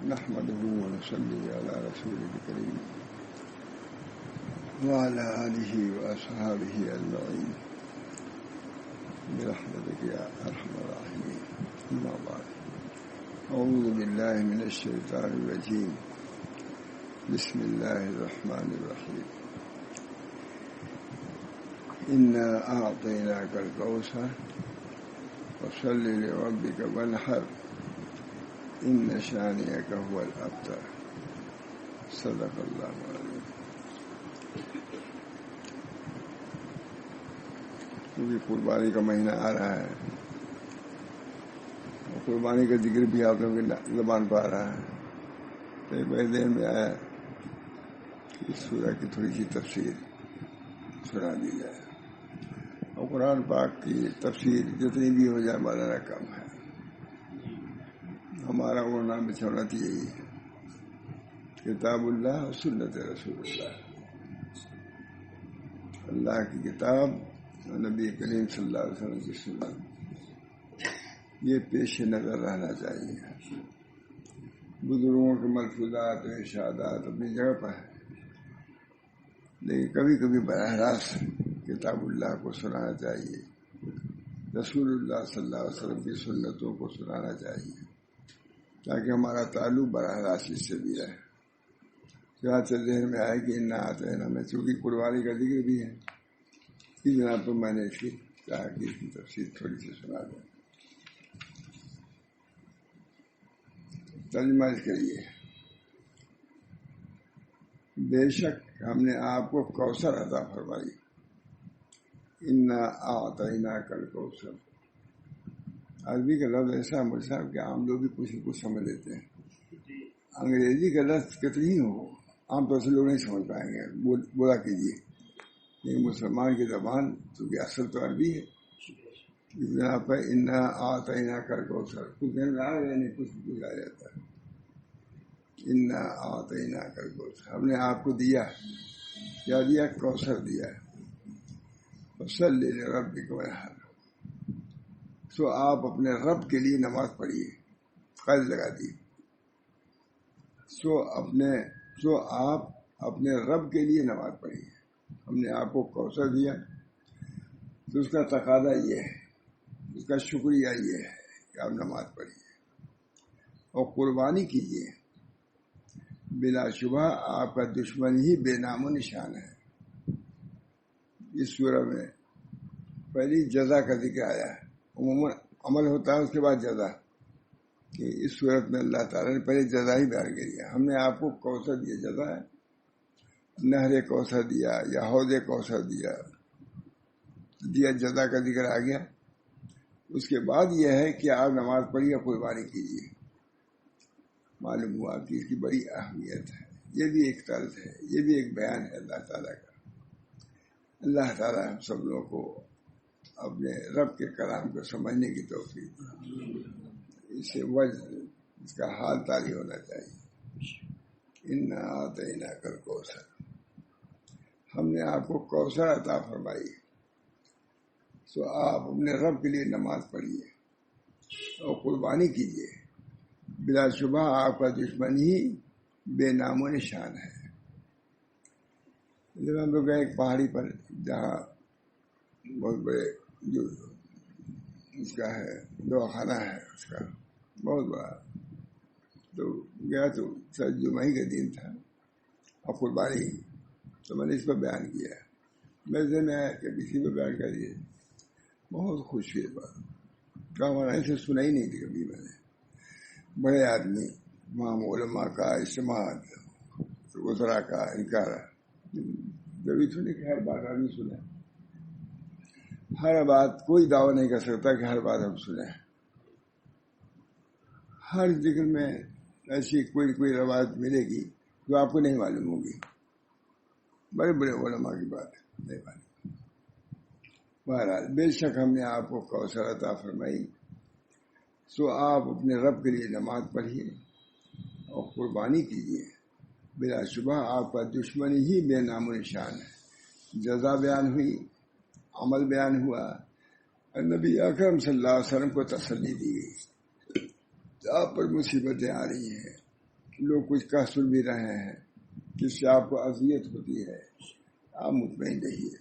نحمده ونصلي على رسوله الكريم وعلى آله وأصحابه أجمعين برحمتك يا أرحم الراحمين. أما بعد، أعوذ بالله من الشيطان الرجيم. بسم الله الرحمن الرحيم. إنا أعطيناك الكوثر فصل لربك وانحر إن شانئك هو الأبتر. صدق اللہ العظیم. کیونکہ قربانی کا مہینہ آ رہا ہے اور قربانی کا ذکر بھی آپ لوگوں کی زبان پہ آ رہا ہے، تو میرے ذہن میں آیا کہ اس سورہ کی تھوڑی سی تفسیر سنا دی جائے. اور قرآن پاک کی تفسیر جتنی بھی ہو جائے مولانا کم ہے. ہمارا وہ نام بچھونا تو یہی ہے، کتاب اللہ اور سنت رسول اللہ. اللہ کی کتاب اور نبی کریم صلی اللہ علیہ وسلم کی سنت، یہ پیش نظر رہنا چاہیے. بزرگوں کے ملفوظات و ارشادات اپنی جگہ پر ہے، لیکن کبھی کبھی براہ راست کتاب اللہ کو سنانا چاہیے، رسول اللہ صلی اللہ علیہ وسلم کی سنتوں کو سنانا چاہیے، تاکہ ہمارا تعلق براہ راست اس سے بھی رہے. جہاں سے ذہن میں آئے کہ نہ آتے ہیں ہمیں، چونکہ قربانی کا ذکر بھی ہے، اس بنا پر میں نے اس کی کہا کہ اس کی تفصیل تھوڑی سی سنا دیں. ترجمہ اس کے لیے: بے شک ہم نے آپ کو کوثر عطا فرمائی. انا اعطیناک الکوثر، عربی کا لفظ ایسا ہے مجھ صاحب کہ عام لوگ بھی کچھ سمجھ لیتے ہیں. انگریزی کا لفظ کتنی ہو عام طور سے لوگ نہیں سمجھ پائیں گے، بولا کیجیے. لیکن مسلمان کی زبان چونکہ اصل تو عربی ہے، اس بنا پر انا اعطیناک الکوثر کچھ دن میں آ گیا، نہیں کچھ آ جاتا ہے. انا اعطیناک الکوثر، ہم نے آپ کو دیا. کیا دیا؟ کوثر دیا. فصل لربک وانحر، سو آپ اپنے رب کے لیے نماز پڑھیے. قید لگا دی. سو آپ اپنے رب کے لیے نماز پڑھیے. ہم نے آپ کو کوثر دیا تو اس کا تقاضا یہ ہے، اس کا شکریہ یہ ہے کہ آپ نماز پڑھیے اور قربانی کیجیے. بلا شبہ آپ کا دشمن ہی بے نام و نشان ہے. اس سورہ میں پہلی جزا کا ذکر آیا ہے. عموماً عمل ہوتا ہے اس کے بعد جزا، کہ اس صورت میں اللہ تعالیٰ نے پہلے جزا ہی بیان کر دیا. ہم نے آپ کو کوثر دیا، جزا ہے. نہر کوثر دیا یا حوض کوثر دیا، جزا کا ذکر آ گیا. اس کے بعد یہ ہے کہ آپ نماز پڑھیے، قربانی کیجیے. معلوم ہوا کہ اس کی بڑی اہمیت ہے. یہ بھی ایک طرز ہے، یہ بھی ایک بیان ہے اللہ تعالیٰ کا. اللہ تعالیٰ ہم سب لوگوں کو اپنے رب کے کلام کو سمجھنے کی توفیق دی. اس سے وجہ اس کا حال تاری ہونا چاہیے. انا اعطیناک الکوثر، ہم نے آپ کو کوثر عطا فرمائی. سو آپ اپنے رب کے لیے نماز پڑھیے اور قربانی کیجیے. بلا شبہ آپ کا دشمن ہی بے نام و نشان ہے. جب ہم لوگ گئے ایک پہاڑی پر جہاں بہت بڑے جو اس کا ہے دواخانہ ہے، اس کا بہت بڑا، تو گیا تو سر جمعہ کا دن تھا اور قربانی، تو میں نے اس پر بیان کیا. میرے ذہن میں آیا کہ کسی پہ بیان کر دیے. بہت خوشی ہے بات کا، ہمارا ایسے سنا ہی نہیں تھی کبھی. میں نے بڑے آدمی امام علماء کا اجتماع، وزراء کا انکار، ضروری سنے کہ ہر بات آدمی سنے. ہر بات کوئی دعویٰ نہیں کر سکتا کہ ہر بات ہم سنیں. ہر ذکر میں ایسی کوئی روایت ملے گی جو آپ کو نہیں معلوم ہوگی. بڑے بڑے علماء کی بات نہیں معلوم. بہرحال بے شک ہم نے آپ کو کوثر عطا فرمائی. سو آپ اپنے رب کے لیے نماز پڑھیے اور قربانی کیجیے. بلا شبہ آپ کا دشمن ہی بے نام و نشان ہے. جزا بیان ہوئی، عمل بیان ہوا، اور نبی اکرم صلی اللہ علیہ وسلم کو تسلی دی گئی. آپ پر مصیبتیں آ رہی ہیں، لوگ کچھ کہہ سن بھی رہے ہیں جس سے آپ کو اذیت ہوتی ہے، آپ مطمئن رہیے۔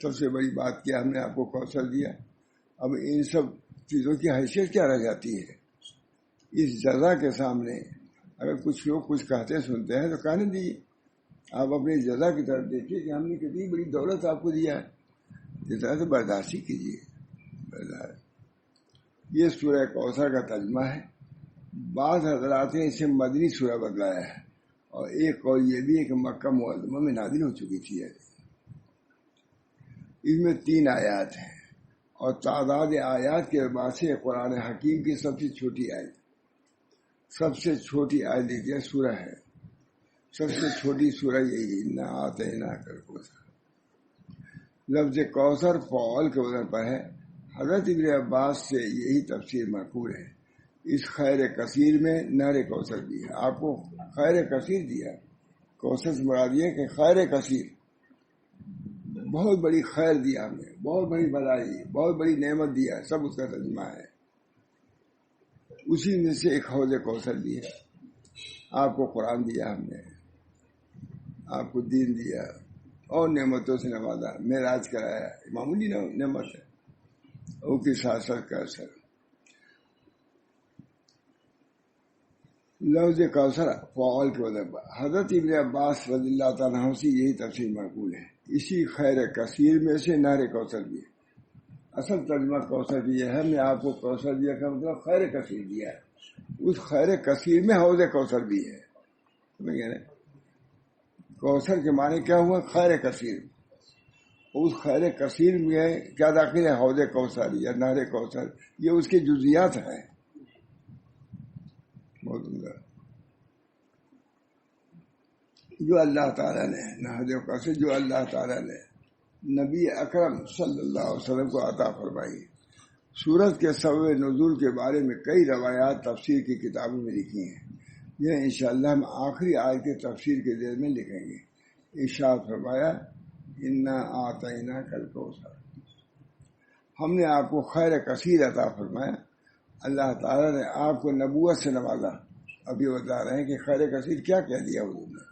سب سے بڑی بات کیا، ہم نے آپ کو کوثر دیا، اب ان سب چیزوں کی حیثیت کیا رہ جاتی ہے؟ اس جزا کے سامنے اگر کچھ لوگ کچھ کہتے سنتے ہیں تو کہنے دیجیے، آپ اپنی جزا کی طرف دیکھیے کہ ہم نے کتنی بڑی دولت آپ کو دیا ہے، اس طرح سے برداشت کیجیے۔ یہ سورہ کوثر کا ترجمہ ہے۔ بعض حضرات نے اسے مدنی سورہ بتلایا ہے، اور ایک قول یہ بھی ہے کہ مکہ معظمہ میں نازل ہو چکی تھی۔ اس میں 3 آیات ہیں، اور تعداد آیات کے اعتبار سے قرآن حکیم کی سب سے چھوٹی آیت، سب سے چھوٹی آیت دیکھیے سورہ ہے، سب سے چھوٹی سورہ یہی انا اعطیناک الکوثر۔ لفظ کوثر فعول کے وزن پر ہے۔ حضرت ابن عباس سے یہی تفسیر منقول ہے۔ اس خیر کثیر میں نہر کوثر بھی ہے، آپ کو خیر کثیر دیا، کوثر سے مراد یہ کہ خیر کثیر، بہت بڑی خیر دیا ہمیں، بہت بڑی بھلائی، بہت بڑی نعمت دیا، سب اس کا ترجمہ ہے۔ اسی میں سے ایک حوض کوثر بھی ہے۔ آپ کو قرآن دیا ہم نے، آپ کو دین دیا اور نعمتوں سے نوازا، معراج کرایا، معمولی نعمت ہے، او کی ساتھ ساتھ کا اثر۔ لفظ کوثر فعال کے وجہ پر حضرت ابن عباس رضی اللہ تعالیٰ عنہ سے یہی تفسیر منقول ہے۔ اسی خیر کثیر میں سے نہر کوثر بھی ہے۔ اصل ترجمہ کوثر کی یہ ہے، میں آپ کو کوثر دیا کا مطلب خیر کثیر دیا ہے، اس خیر کثیر میں حوض کوثر بھی ہے۔ کوثر کے معنی کیا ہوا؟ خیر کثیر۔ اس خیر کثیر میں کیا داخل ہے؟ حوض کوثر یا نہر کوثر، یہ اس کے جزیات ہیں۔ بہت عمدہ۔ جو اللہ تعالیٰ نے نہر کوثر، جو اللہ تعالیٰ نے نبی اکرم صلی اللہ علیہ وسلم کو عطا فرمائی۔ سورت کے سبب نزول کے بارے میں کئی روایات تفسیر کی کتابوں میں لکھی ہیں، یہ انشاءاللہ ہم آخری آیت کے تفسیر کے ذیل میں لکھیں گے۔ ارشاد فرمایا انا اعطیناک الکوثر، ہم نے آپ کو خیر کثیر عطا فرمایا۔ اللہ تعالیٰ نے آپ کو نبوت سے نوازا۔ ابھی بتا رہے ہیں کہ خیر کثیر کیا کہہ دیا حضور نے۔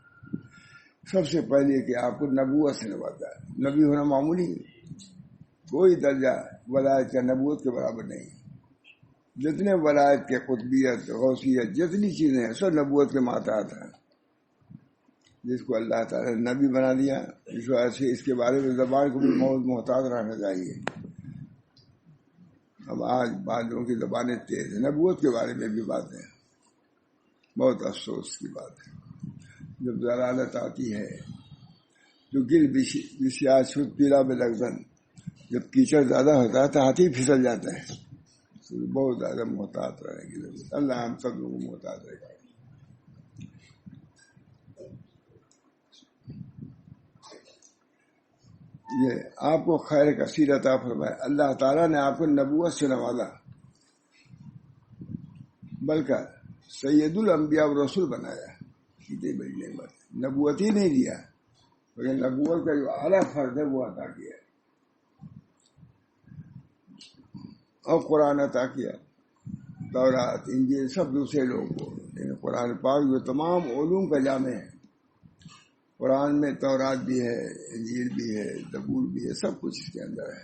سب سے پہلے کہ آپ کو نبوت سے نوازا۔ نبی ہونا معمولی، کوئی درجہ ولایت کا نبوت کے برابر نہیں۔ جتنے ولایت کے قطبیت، غوثیت، جتنی چیزیں ہیں سب نبوت کے ماتحت ہیں۔ جس کو اللہ تعالیٰ نے نبی بنا دیا، اس وجہ سے اس کے بارے میں زبان کو بھی بہت محتاط رہنا چاہیے۔ اب آج بعض لوگوں کی زبانیں تیز ہیں، نبوت کے بارے میں بھی باتیں، بہت افسوس کی بات ہے۔ جب ضلالت آتی ہے، جو گل بسیار شد پیلا میں لگزن، جب کیچڑ زیادہ ہوتا ہے تو ہاتھی پھسل جاتا ہے۔ بہت زیادہ محتاط رہنے کی ضرورت، اللہ ہم سب لوگوں کو محتاط رہے گا۔ یہ آپ کو خیر کثیر عطا فرمائے۔ اللہ تعالیٰ نے آپ کو نبوت سے نوازا، بلکہ سید الانبیاء و رسول بنایا۔ کتنی بڑی نعمت، نبوت ہی نہیں دیا لیکن نبوت کا جو اعلیٰ فرض ہے وہ عطا کیا، اور قرآن عطا کیا، تورات انجیل سب دوسرے لوگوں کو، لیکن قرآن پاک جو تمام علوم کا جامع ہے، قرآن میں تورات بھی ہے، انجیل بھی ہے، زبور بھی ہے، سب کچھ اس کے اندر ہے۔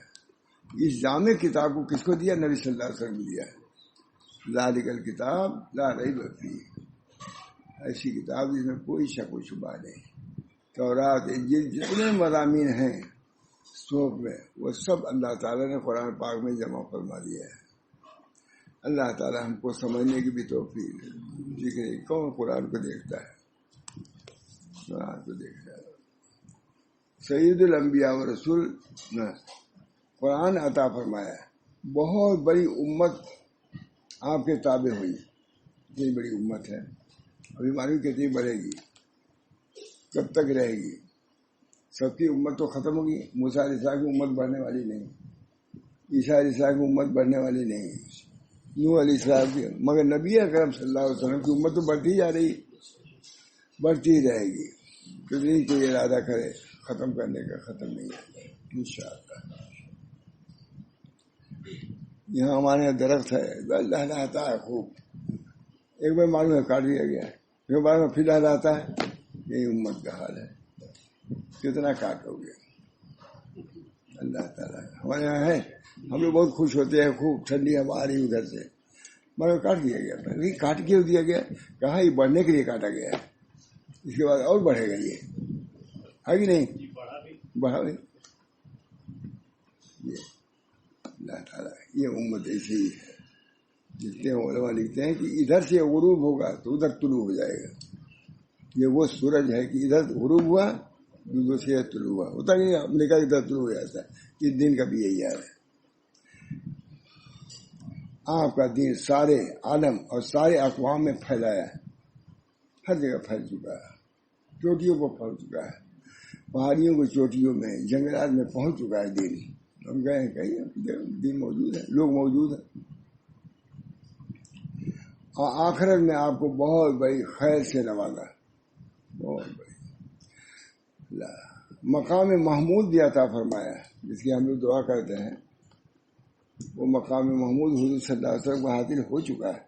اس جامع کتاب کو کس کو دیا؟ نبی صلی اللہ علیہ وسلم کو دیا۔ ذالک الکتاب لا ریب فیہ، ایسی کتاب جس میں کوئی شک و شبہ نہیں۔ تورات انجیل جتنے مضامین ہیں صحف میں، وہ سب اللہ تعالیٰ نے قرآن پاک میں جمع فرما دیا ہے۔ اللہ تعالیٰ ہم کو سمجھنے کی بھی توفیق ہے۔ ٹھیک ہے، کون قرآن کو دیکھتا ہے؟ قرآن کو دیکھتا ہے۔ سید الانبیاء و رسول نے قرآن عطا فرمایا، بہت بڑی امت آپ کے تابع ہوئی۔ اتنی بڑی امت ہے، ابھی معلوم کتنی بڑھے گی، کب تک رہے گی؟ سب کی امت تو ختم ہوگی، موسیٰ علیہ السلام کی امت بڑھنے والی نہیں، عیسیٰ علیہ السلام کی امت بڑھنے والی نہیں، نوح علیہ السلام کی، مگر نبی اکرم صلی اللہ علیہ وسلم کی امت تو بڑھتی جا رہی، بڑھتی ہی رہے گی۔ کتنی کوئی ارادہ کرے ختم کرنے کا، ختم نہیں ہوگا انشاءاللہ۔ یہاں ہمارے یہاں درخت ہے، اللہ لاتا ہے خوب، ایک بار معلوم ہے کاٹ دیا گیا، پھر بعد میں پھر لاتا ہے. یہی امت کا حال ہے. کتنا کاٹو گے. اللہ تعالیٰ ہمارے یہاں ہے, ہم لوگ بہت خوش ہوتے ہیں, خوب ٹھنڈی ہوا آ رہی ادھر سے, مگر کاٹ دیا گیا. کاٹ کیوں دیا گیا؟ کہاں یہ بڑھنے کے لیے کاٹا گیا ہے, اس کے بعد اور بڑھے گا. یہ ہے کہ نہیں؟ بڑھا نہیں. یہ اللہ تعالیٰ یہ امت ایسی ہی ہے. جتنے علماء لکھتے ہیں کہ ادھر سے غروب ہوگا تو ادھر طلوع ہو جائے گا. یہ وہ سورج ہے کہ ادھر غروب ہوا دوسرے طلوع ہوا. ہوتا نہیں ہم نے کہا ادھر طلوع ہو جاتا ہے. اس دن کا بھی یہی حال ہے. آپ کا دین سارے عالم اور سارے اقوام میں پھیلایا ہے, ہر جگہ پھیل چکا ہے, چوٹیوں پر پھیل چکا ہے, پہاڑیوں کی چوٹیوں میں, جنگلات میں پہنچ چکا ہے دین. ہم گئے ہیں کہیں دین موجود ہے, لوگ موجود ہیں. اور آخرت میں آپ کو بہت بڑی خیر سے نوازا, بہت بڑی مقام محمود بھی عطا فرمایا, جس کی ہم لوگ دعا کرتے ہیں. وہ مقام محمود حضور صلی اللہ علیہ وسلم کو حاصل ہو چکا ہے.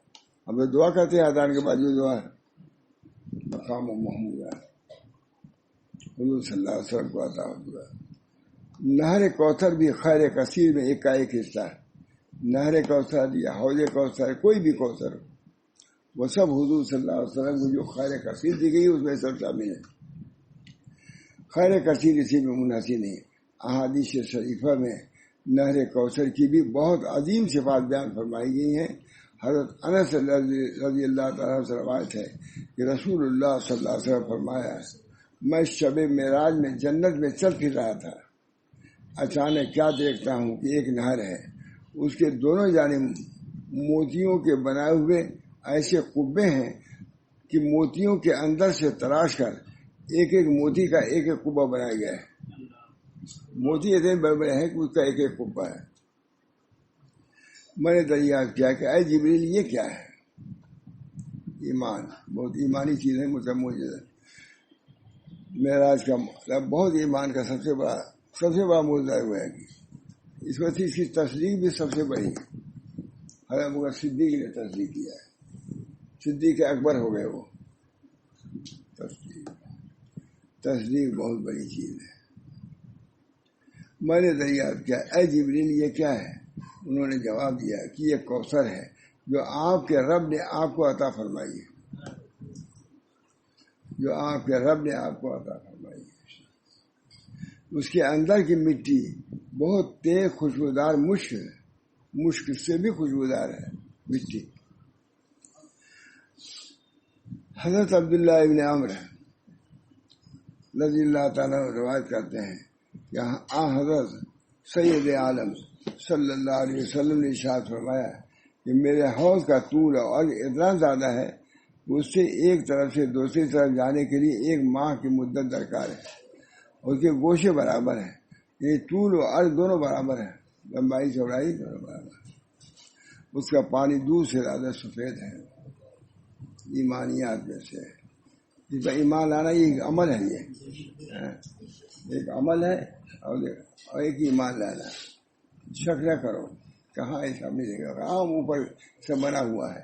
ہم لوگ دعا کرتے ہیں اذان کے بعد جو دعا ہے, مقام محمود ہے حضور صلی اللہ علیہ وسلم کو عطا ہو چکا ہے. نہر کوثر بھی خیر کثیر میں ایک کا ایک حصہ ہے. نہر کوثر یا حوض کوثر, کوئی بھی کوثر, وہ سب حضور صلی اللہ علیہ وسلم کو جو خیر کثیر دی گئی اس میں سب شامل ہے. خیر کثیر اسی میں منحصر نہیں. احادیث شریفہ میں نہر کوثر کی بھی بہت عظیم صفات بیان فرمائی گئی ہیں. حضرت انس رضی اللہ تعالیٰ سے روایت ہے کہ رسول اللہ صلی اللہ علیہ وسلم فرمایا, میں شب معراج میں جنت میں چل پھر رہا تھا, اچانک کیا دیکھتا ہوں کہ ایک نہر ہے, اس کے دونوں جانب موتیوں کے بنائے ہوئے ایسے قبے ہیں کہ موتیوں کے اندر سے تراش کر ایک ایک موتی کا ایک ایک قبہ بنایا گیا ہے. موتی اتنے بڑے بڑے ہیں کہ اس کا ایک ایک قبہ ہے. میں نے دریافت کیا کہ اے جبریل یہ کیا ہے؟ ایمان, بہت ایمانی چیز ہے, معجزہ ہے. معراج کا بہت ایمان کا سب سے بڑا معجزہ ہوا ہے. اس وقت اس کی تصدیق بھی سب سے بڑی ہے. حضرت ابوبکر صدیق نے تصدیق کیا ہے. صدیق اکبر ہو گئے وہ. تصدیق بہت بڑی چیز ہے. میں نے دریافت کیا اے جبریل یہ کیا ہے؟ انہوں نے جواب دیا کہ یہ کوثر ہے جو آپ کے رب نے آپ کو عطا فرمائی ہے, جو آپ کے رب نے آپ کو عطا فرمائی ہے. اس کے اندر کی مٹی بہت تیز خوشبودار مشک سے بھی خوشبودار ہے مٹی. حضرت عبداللہ ابن عمر رضی اللہ تعالیٰ روایت کرتے ہیں کہ حضرت سید عالم صلی اللہ علیہ وسلم نے ارشاد فرمایا کہ میرے حوض کا طول اور اتنا زیادہ ہے کہ اس سے ایک طرف سے دوسری طرف جانے کے لیے 1 ماہ کی مدت درکار ہے. اس کے گوشے برابر ہیں, یہ طول و عرض دونوں برابر ہیں, لمبائی چوڑائی دونوں برابر ہے. اس کا پانی دودھ سے زیادہ سفید ہے. ایمانیات میں سے اس پر ایمان لانا یہ ایک عمل ہے, یہ ایک عمل ہے اور ایک ایمان لانا. شک نہ کرو کہاں ایسا ملے گا, عام اوپر سے بنا ہوا ہے.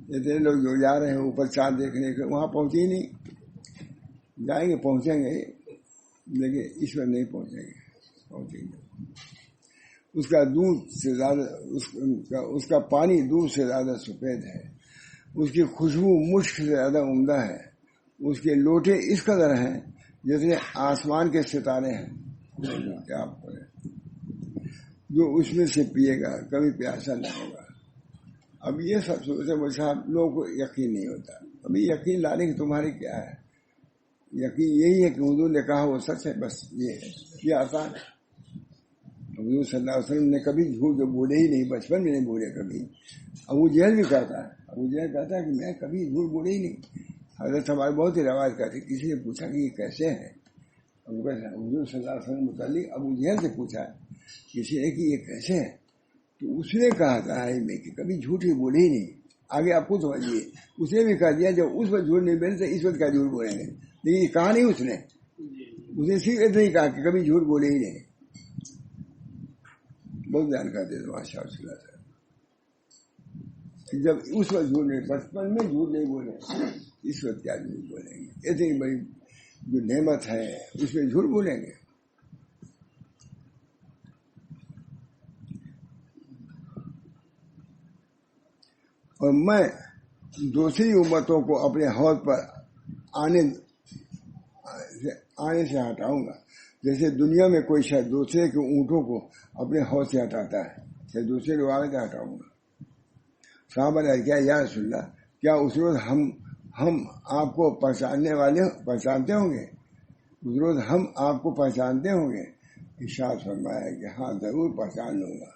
اتنے لوگ جو جا رہے ہیں اوپر چاند دیکھنے کے, وہاں پہنچے ہی نہیں. جائیں گے پہنچیں گے لیکن اس پر نہیں پہنچیں گے. اس کا دودھ سے زیادہ اس کا پانی دودھ سے زیادہ سفید ہے. اس کی خوشبو مشک سے زیادہ عمدہ ہے. اس کے لوٹے اس قدر ہیں جیسے آسمان کے ستارے ہیں. کیا جو اس میں سے پیے گا کبھی پیاسا نہ ہوگا. اب یہ سب سوچتے مجھے لوگوں کو یقین نہیں ہوتا. ابھی یقین لانے کی تمہاری کیا ہے؟ یقین یہی ہے کہ حضور نے کہا وہ سچ ہے, بس یہ ہے, یہ آسان ہے. حضور صلی اللہ علیہ وسلم نے کبھی جھوٹ بولے ہی نہیں, بچپن میں نہیں بولے کبھی. ابو جہل بھی کہتا ہے, ابو جہل کہتا ہے کہ میں کبھی جھوٹ بولے ہی نہیں. حضرت ہمارے بہت ہی روایت کرتے, کسی نے پوچھا کہ یہ کیسے ہے, حضور صلی اللہ علیہ وسلم متعلق ابو جہل سے پوچھا کسی نے کہ یہ کیسے ہے, تو اس نے کہا تھا میں کہ کبھی جھوٹ ہی بولے ہی نہیں. آگے آپ کو سمجھیے, اس نے بھی کہا دیا جب اس وقت جھوٹ نہیں بولے تو اس وقت کا جھوٹ بولیں گے. لیکن یہ کہا نہیں اس نے صرف اتنا ہی کہا کہ کبھی جھوٹ بولے ہی نہیں. بہت بیان کرتے تھے ماشاء اللہ سے, جب اس وقت جھوٹ نہیں, بچپن میں جھوٹ نہیں بولے, اس وقت کیا جھوٹ بولیں گے؟ اتنی بڑی جو نعمت ہے اس میں جھوٹ بولیں گے؟ اور میں دوسری امتوں کو اپنے حوض پر آنے سے ہٹاؤں گا، جیسے دنیا میں کوئی شخص دوسرے کے اونٹوں کو اپنے حوض سے ہٹاتا ہے، یا دوسرے لوگ آگے سے ہٹاؤں گا۔ صحابہ نے کیا یا رسول اللہ، کیا اس روز ہم آپ کو پہچانتے ہوں گے؟ اس روز ہم آپ کو پہچانتے ہوں گے؟ ارشاد فرمایا کہ ہاں ضرور پہچان لوں گا۔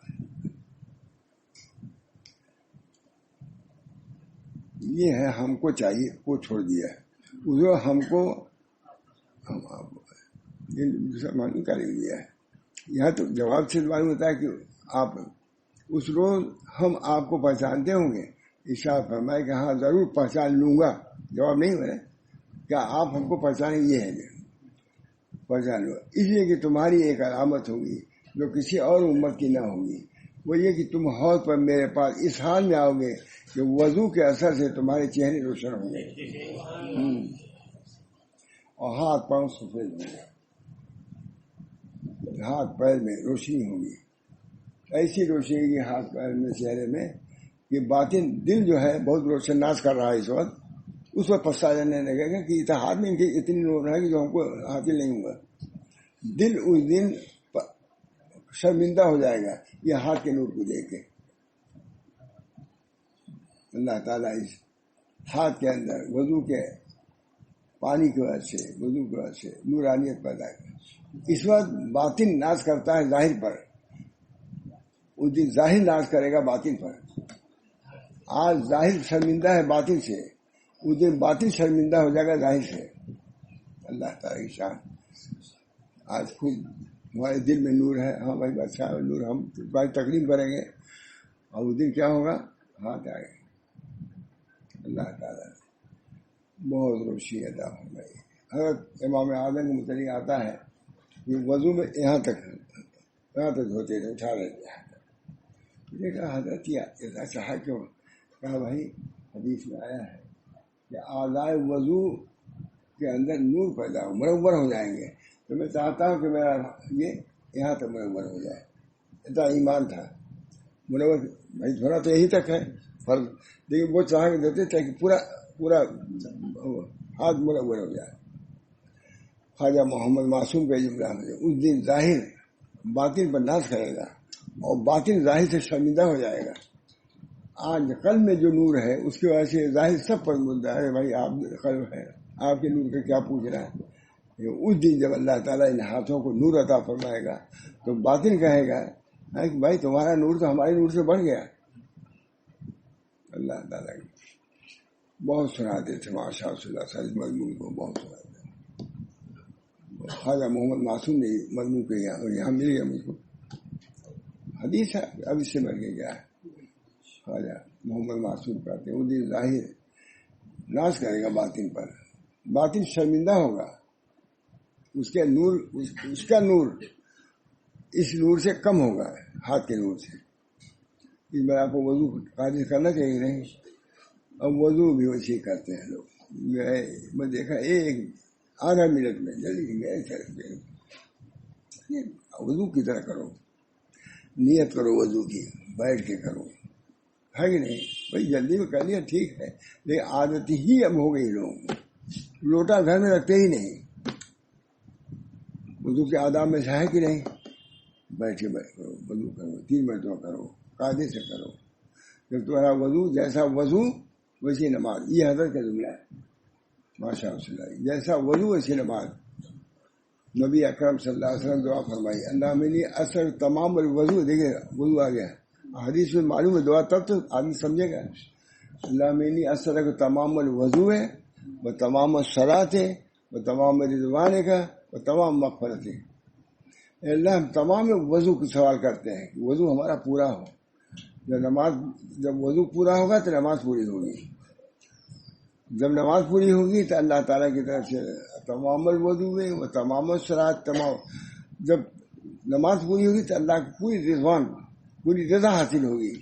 یہ ہے ہم کو چاہیے، وہ چھوڑ دیا ہے اس روز ہم کو معلوم کر دیا ہے۔ یہاں تو جواب سے معلوم ہوتا ہے کہ آپ اس روز ہم آپ کو پہچانتے ہوں گے۔ ارشاد فرمائے کہ ہاں ضرور پہچان لوں گا، جواب نہیں ہو رہا ہے کیا آپ ہم کو پہچانیں، یہ ہے پہچان لو، اس لیے کہ تمہاری ایک علامت ہوگی جو کسی اور امت کی نہ ہوگی، وہ یہ کہ تم حوض پر میرے پاس اس حال میں آؤ گے کہ وضو کے اثر سے تمہارے چہرے روشن ہوں گے اور ہاتھ پاؤں سفید ہوں گے، ہاتھ پیر میں روشنی ہوگی، ایسی روشنی کی ہاتھ پیر میں چہرے میں کہ باطن دل جو ہے بہت روشن ناز کر رہا ہے اس وقت، اس وقت پچھتا جانے لگے گا کہ اتحاد میں ان کی اتنی نور ہے کہ جو ہم کو حاصل نہیں ہوگا۔ دل اس دن شرمندہ ہو جائے گا یہ ہاتھ کے نور کو دیکھ کے۔ اللہ تعالیٰ اس ہاتھ کے اندر وضو کے پانی کی وجہ سے، وضو کی وجہ سے نورانیت پیدا کر۔ اس وقت باطن ناز کرتا ہے ظاہر پر، اس دن ظاہر ناز کرے گا باطن پر۔ آج ظاہر شرمندہ ہے باطن سے، اس دن باطن شرمندہ ہو جائے گا ظاہر سے۔ اللہ تعالیٰ کی شان۔ آج خود ہمارے دل میں نور ہے، ہاں بھائی اچھا نور، ہم تمہاری تقریب کریں گے اور اس دن کیا ہوگا؟ ہاتھ آئے گا۔ اللہ تعالیٰ بہت روشنی عطا فرمائی۔ حضرت امام اعظم کے متعلق آتا ہے کہ وضو میں یہاں تک ہوتے تھے، اٹھا رہے تھے۔ کہا حضرت ایسا چاہا کیوں؟ کہا بھائی حدیث میں آیا ہے کہ اعضائے وضو کے اندر نور پیدا ہو، منور ہو جائیں گے، تو میں چاہتا ہوں کہ میرا یہ یہاں تک منور ہو جائے۔ اتنا ایمان تھا منور، بھائی تھوڑا تو یہی تک ہے فرض، لیکن وہ چاہ کے دیتے تھے کہ پورا ہاتھ منور ہو جائے۔ خواجہ محمد معصوم کا جملہ ہے، اس دن ظاہر باطن پر ناز کرے گا اور باطن ظاہر سے شرمندہ ہو جائے گا۔ آج قلب میں جو نور ہے اس کی وجہ سے ظاہر سب پر بولتا ہے بھائی آپ قلب ہے، آپ کے نور کا کیا پوچھ رہا ہے۔ اس دن جب اللہ تعالیٰ ان ہاتھوں کو نور عطا فرمائے گا تو باطن کہے گا کہ بھائی تمہارا نور تو ہمارے نور سے بڑھ گیا۔ اللہ تعالیٰ بہت سناتے تھے ماشاء اللہ صلی مضمون کو بہت سناتے۔ خواجہ محمد معصوم نے مضمون کے یہاں مل گیا مجھ کو، حدیث ہے اب اس سے بڑھ کے کیا ہے۔ خواجہ محمد معصوم کہتے ہیں وہ دن ظاہر ناز کرے گا باطن پر، باطن شرمندہ ہوگا، اس کا نور اس نور سے کم ہوگا، ہاتھ کے نور سے۔ اس بار آپ کو وضو قادر کرنا چاہیے نہیں، اب وضو بھی ویسے کرتے ہیں لوگ۔ میں دیکھا ایک آدھا منٹ میں جلدی گئے وضو کی طرح کرو، نیت کرو وضو کی، بیٹھ کے کرو، ہے کہ نہیں؟ بھائی جلدی میں کر لیا ٹھیک ہے، لیکن عادت ہی اب ہو گئی لوگوں کو، لوٹا گھر میں رکھتے ہی نہیں۔ وضو کے آداب میں سے ہے کہ نہیں؟ بیٹھے کرو، وضو کرو، 3 مرتبہ کرو، قاعدے سے کرو۔ جب تمہارا وضو جیسا وضو ویسی نماز، یہ حضرت کا جملہ ہے ماشاء اللہ، جیسا وضو ویسی نماز۔ نبی اکرم صلی اللہ علیہ وسلم دعا فرمائی، اللہ منی اثر تمام الوضو، دیکھیے وضو آ گیا حدیث میں معلوم ہے، دعا تب تو آدمی سمجھے گا۔ اللہ منی اثر کو تمام الوضو ہے، وہ تمام الصلاۃ ہے، وہ تمام رضوان کا، وہ تمام مغفرت ہے۔ اللہ ہم تمام وضو کو سوال کرتے ہیں کہ وضو ہمارا پورا ہو۔ جب وضو پورا ہوگا تو نماز پوری ہوگی، جب نماز پوری ہوگی تو اللہ تعالیٰ کی طرف سے تمام الوضو ہے وہ تمام الصلاۃ، تمام جب نماز پوری ہوگی تو اللہ کی پوری رضوان، پوری رضا حاصل ہوگی۔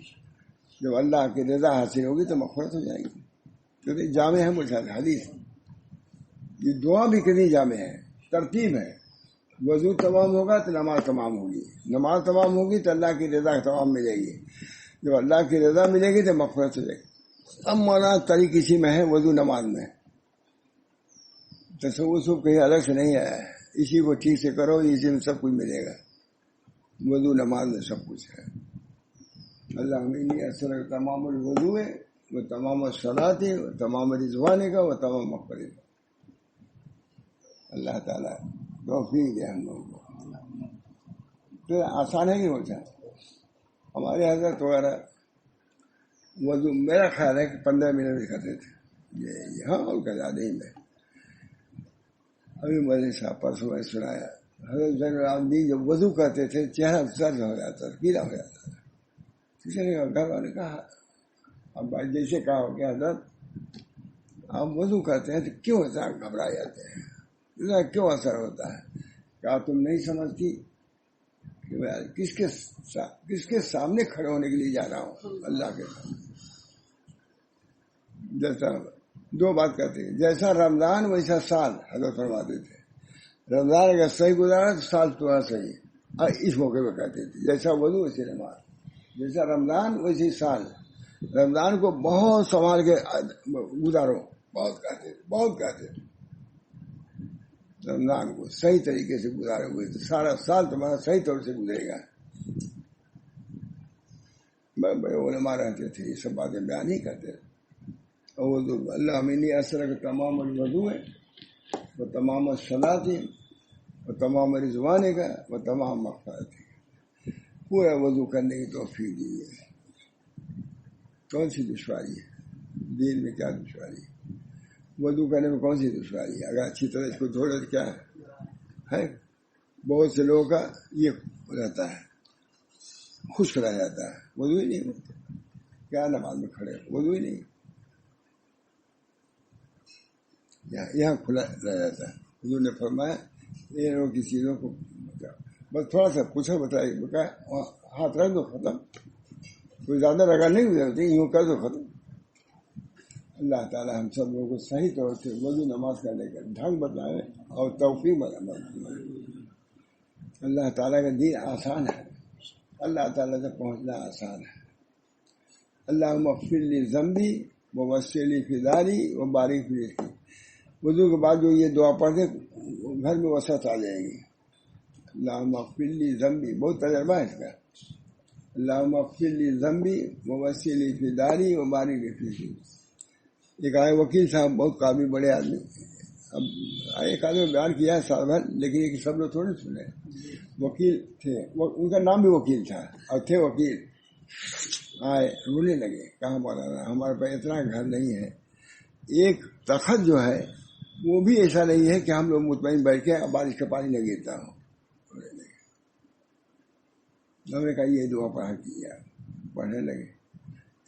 جب اللہ کی رضا حاصل ہوگی تو مغفرت ہو جائے گی۔ کتنی جامع ہے مجھے حدیث، یہ دعا بھی کتنی جامع ہے، ترتیب ہے. وضو تمام ہوگا تو نماز تمام ہوگی، نماز تمام ہوگی تو اللہ کی رضا تمام ملے گی، جب اللہ کی رضا ملے گی تو مغفرت ہو جائے گی. اب مولانا طریق اسی میں ہے، وضو نماز میں، تصوف کہیں الگ سے نہیں آیا ہے. اسی کو ٹھیک سے کرو، اسی میں سب کچھ ملے گا. وضو نماز میں سب کچھ ہے. اللہ اصل تمام الوضو ہے، وہ تمام الصلاۃ ہے، وہ تمام رضوان کا، وہ تمام مغفرت. اللہ تعالیٰ توفیق دے ہم لوگوں کو. تو آسان ہے کہ ہوتا ہے. ہمارے حضرت وغیرہ وضو میرا خیال ہے کہ 15 منٹ میں کرتے تھے. یہاں اور کا زیادہ ہی میں ابھی مولوی صاحب پرسوں میں سنایا، حضرت زین العابدین جب وضو کرتے تھے چہرہ سرد ہو جاتا تھا، پیلا ہو جاتا تھا. کسی نے گھر والے کہا، اب جیسے کہا ہو کہ حضرت آپ وضو کرتے ہیں تو کیوں ایسا گھبرا جاتے ہیں، کیوں اثر ہوتا ہے؟ کہا تم نہیں سمجھتی کہ میں کس کے سامنے کھڑے ہونے کے لیے جا رہا ہوں؟ اللہ کے سامنے. جیسا دو بات کرتے ہیں، جیسا رمضان ویسا سال. حضرت فرماتے تھے رمضان اگر صحیح گزارا تو سال تمہارا صحیح. اس موقع پہ کہتے تھے جیسا وضو ویسے نماز، جیسا رمضان ویسے سال. رمضان کو بہت سنبھال کے گزارو، بہت کہتے تھے، بہت کہتے تھے. رمضان کو صحیح طریقے سے گزارے ہوئے تو سارا سال تمہارا صحیح طور سے گزرے گا. بڑے علماء رہتے تھے، یہ سب باتیں بیان ہی کرتے تھے. اور اللہ امینی اثر کا تمام الوضو ہے، وہ تمام الصلاۃ ہے، وہ تمام رضوان کا، وہ تمام مغفرت ہے. پورا وضو کرنے کی توفیق دیجیے. کون سی دشواری ہے دین میں؟ کیا دشواری ہے وضو کرنے میں؟ کون سی دشواری ہے؟ اگر اچھی طرح اس کو دھو لے تو کیا ہے؟ بہت سے لوگوں کا یہ رہتا ہے، خشک رہ جاتا ہے، وضو ہی نہیں ہوتا. کیا نماز میں کھڑے وضو ہی نہیں، یہاں کھلا رہ جاتا ہے. حضور نے فرمایا ان کی چیزوں کو بس تھوڑا سا پوچھا بتائیے، ہاتھ رکھ دو ختم، کوئی زیادہ رگڑ نہیں گزرتی، یوں کر دو ختم. اللہ تعالی ہم سب لوگوں کو صحیح طور سے وضو نماز کرنے کا ڈھنگ بتائے اور توفیق بتائے. اللہ تعالیٰ کا دین آسان ہے، اللہ تعالیٰ سے پہنچنا آسان ہے. اللہم اغفر لی ذنبی ووسع لی فی داری وبارک فی رزقی. وضو کے بعد جو یہ دعا پڑھ کے گھر میں وسعت آ جائے گی. اللہم اغفر لی ذنبی، بہت تجربہ ہے اس کا. اللہم اغفر لی ذنبی ووسع لی فی داری وبارک فی رزقی. ایک آئے وکیل صاحب، بہت قابل بڑے آدمی، اب ایک آدمی بیان کیا ہے سال بھر، لیکن یہ سب لوگ تھوڑے سنے. وکیل تھے، ان کا نام بھی وکیل تھا اور تھے وکیل. آئے رونے لگے، کہاں مولانا ہمارے پاس اتنا گھر نہیں ہے، ایک تخت جو ہے وہ بھی ایسا نہیں ہے کہ ہم لوگ مطمئن بیٹھ کے بارش کا پانی نہ گرتا ہو. ہم نے کہا یہ دعا پڑھا کیا، پڑھنے لگے.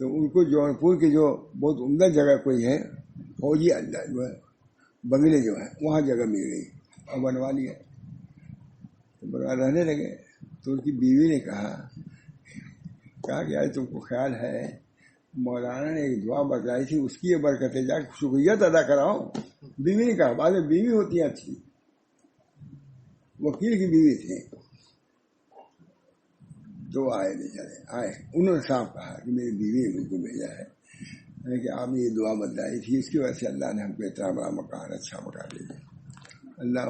تو ان کو جون پور کی جو بہت عمدہ جگہ کوئی ہے، فوجی جو ہے بنگلے جو ہے، وہاں جگہ مل گئی اور بنوا لیا. رہنے لگے. تو ان کی بیوی نے کہا کہ آج تم کو خیال ہے مولانا نے ایک دعا بتائی تھی، اس کی یہ برکتیں جا کے شکریت ادا کراؤ. بیوی نے کہا، بعد میں بیوی ہوتی ہے اچھی، وکیل کی بیوی تھی. تو آئے بیچارے آئے، انہوں نے صاف کہا کہ میری بیوی نے مجھ کو بھیجا ہے کہ آپ نے یہ دعا بتائی تھی، اس کی وجہ سے اللہ نے ہم کو اتنا بڑا مکان، اچھا مکان دے دیا. اللہ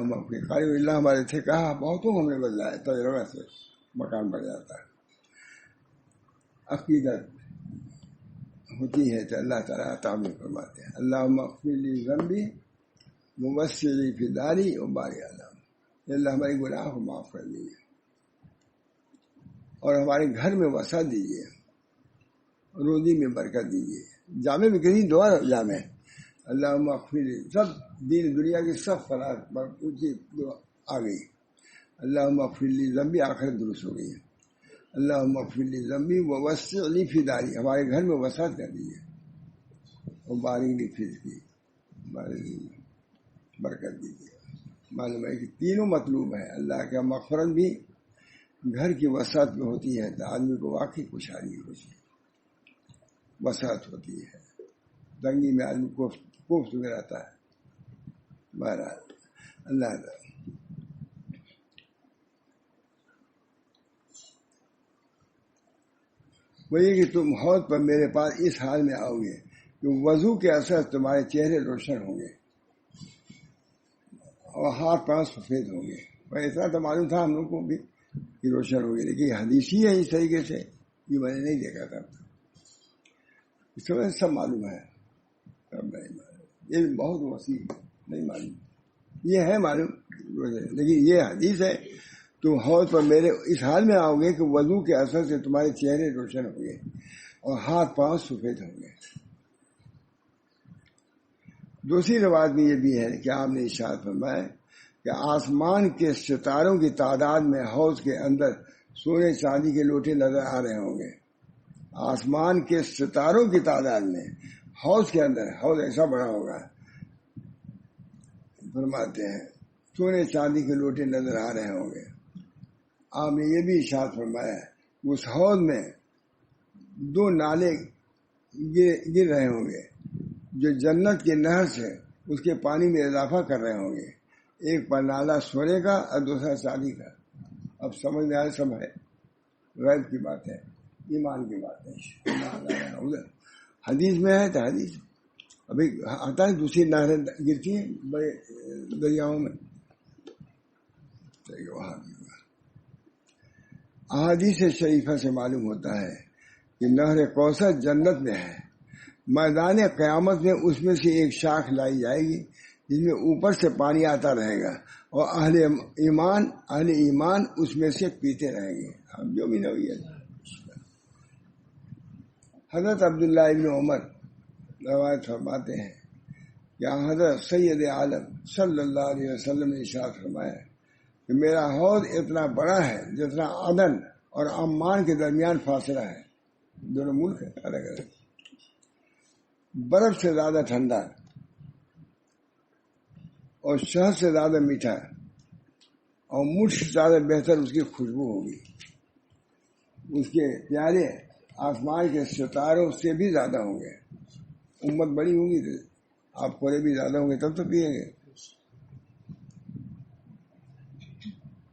قاری اللہ ہمارے تھے، کہا بہتوں ہم نے بدلایا، تجربہ سے مکان بن جاتا ہے. عقیدت ہوتی ہے تو اللہ تعالیٰ تعمیر فرماتے ہیں. اللہم اغفر لی ذنبی ووسع لی فی داری وبارک علی. اللہ ہمارے گناہ کو معاف کر دیجیے اور ہمارے گھر میں وسعت دیجیے، روزی میں برکت دیجیے. جامع میں کتنی دعا جامع ہے. اللہم اغفر لی، سب دین دنیا کی سب فلاح کی دعا آ گئی. اللہم اغفر لی ذنبی آخر درست ہو گئی ہے. اللہم اغفر لی ذنبی ووسع لی فی داری، ہمارے گھر میں وسعت کر دیجیے، اور بارک لی فی رزقی، برکت دیجیے. معلوم ہے کہ تینوں مطلوب ہے. اللہ کا مغفرت بھی گھر کی وسعت میں ہوتی ہے تو آدمی کو واقعی خوشحالی ہوتی ہے، وسعت ہوتی ہے. تنگی میں آدمی کوفت میں رہتا ہے. بہرحال اللہ تعالیٰ وہی کہ تم حوض پر میرے پاس اس حال میں آؤ گے کہ وضو کے اثر تمہارے چہرے روشن ہوں گے اور ہاتھ پاؤں سفید ہوں گے. اور اتنا تو معلوم تھا ہم لوگ کو بھی کہ روشن ہوں گے، لیکن حدیث ہی ہے اس طریقے سے، یہ میں نے نہیں دیکھا تھا. اس سے سب معلوم ہے، سب نہیں معلوم، یہ بہت وسیع نہیں معلوم، یہ ہے معلوم لیکن یہ حدیث ہے. تم حوض پر میرے اس حال میں آؤ گے کہ وضو کے اثر سے تمہارے چہرے روشن ہوں گے اور ہاتھ پاؤں سفید ہوں گے. دوسری روایت میں یہ بھی ہے کہ آپ نے ارشاد فرمایا کہ آسمان کے ستاروں کی تعداد میں حوض کے اندر سونے چاندی کے لوٹے نظر آ رہے ہوں گے. آسمان کے ستاروں کی تعداد میں حوض کے اندر، حوض ایسا بڑا ہوگا، فرماتے ہیں سونے چاندی کے لوٹے نظر آ رہے ہوں گے. آپ نے یہ بھی ارشاد فرمایا اس حوض میں 2 نالے گر رہے ہوں گے جو جنت کے نہر سے اس کے پانی میں اضافہ کر رہے ہوں گے. ایک پر نالا سونے کا اور دوسرا چاندی کا. اب سمجھ میں آئے، سب ہے، غیب کی بات ہے، ایمان کی بات ہے. حدیث میں ہے تو حدیث ابھی آتا ہے، دوسری نہریں گرتی ہیں بڑے دریاؤں میں، وہاں احادیث شریفہ سے معلوم ہوتا ہے کہ نہر کوثر جنت میں ہے. میدان قیامت میں اس میں سے ایک شاخ لائی جائے گی جس میں اوپر سے پانی آتا رہے گا اور اہل ایمان اس میں سے پیتے رہیں گے. ہم جو بھی نہ ہوئی ہے. حضرت عبداللہ ابن عمر روایت فرماتے ہیں کہ حضرت سید عالم صلی اللہ علیہ وسلم نے ارشاد فرمایا کہ میرا حوض اتنا بڑا ہے جتنا عدن اور عمان کے درمیان فاصلہ ہے. دونوں ملک ہیں الگ الگ. برف سے زیادہ ٹھنڈا اور شہد سے زیادہ میٹھا اور مجھ سے زیادہ بہتر اس کی خوشبو ہوگی. اس کے پیارے آسمان کے ستاروں سے بھی زیادہ ہوں گے. امت بڑی ہوگی تو آپ خورے بھی زیادہ ہوں گے تب تو پیئیں گے.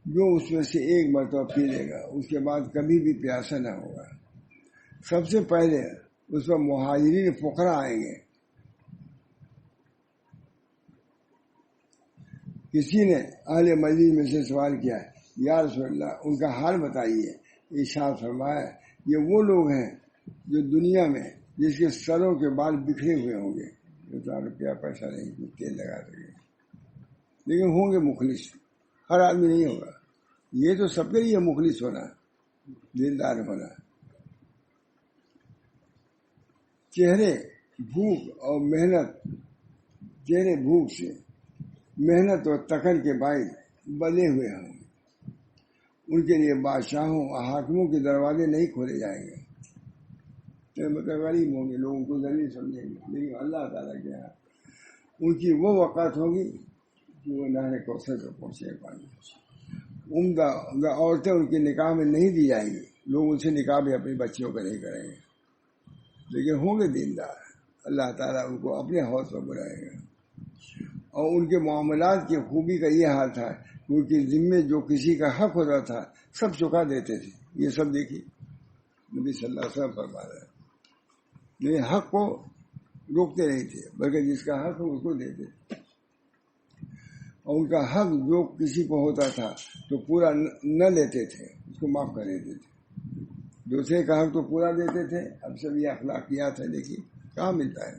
جو اس میں سے ایک مرتبہ پی لے گا اس کے بعد کبھی بھی پیاسا نہ ہوگا. سب سے پہلے اس پر مہاجرین فقراء آئیں گے. کسی نے اہل مجلس میں سے سوال کیا یا رسول اللہ ان کا حال بتائیے. ارشاد فرمایا یہ وہ لوگ ہیں جو دنیا میں جس کے سروں کے بال بکھرے ہوئے ہوں گے، جو روپیہ پیسہ نہیں تیل لگا سکے، لیکن ہوں گے مخلص. ہر آدمی نہیں ہوگا. یہ تو سب کے لیے مخلص ہونا، دلدار ہونا. چہرے بھوک سے محنت اور تکن کے باعث بلے ہوئے ہوں گے. ان کے لیے بادشاہوں اور حاکموں کے دروازے نہیں کھولے جائیں گے. مطلب غریب ہوں گے، لوگوں کو ذلیل سمجھیں گے، لیکن اللہ تعالیٰ کے یہاں ان کی وہ وقت ہوگی کہ وہ نہر کوثر کو پہنچے پانی. عمدہ عورتیں ان کے نکاح میں نہیں دی جائیں گی. لوگ ان سے نکاح بھی اپنی بچیوں کا نہیں کریں گے، لیکن ہوں گے دیندار. اللہ تعالیٰ ان کو اپنے حوض پر بلائے گا. اور ان کے معاملات کی خوبی کا یہ حال تھا کہ ان کے ذمے جو کسی کا حق ہوتا تھا سب چکا دیتے تھے. یہ سب دیکھیے نبی صلی اللہ علیہ وسلم فرما رہے ہیں. لیکن حق کو روکتے نہیں تھے بلکہ جس کا حق ہو اس کو دیتے تھے. اور ان کا حق جو کسی کو ہوتا تھا تو پورا نہ لیتے تھے، اس کو معاف کر دیتے تھے. دوسرے کا حق تو پورا دیتے تھے. اب سب یہ اخلاقیات ہے، دیکھیے کہاں ملتا ہے.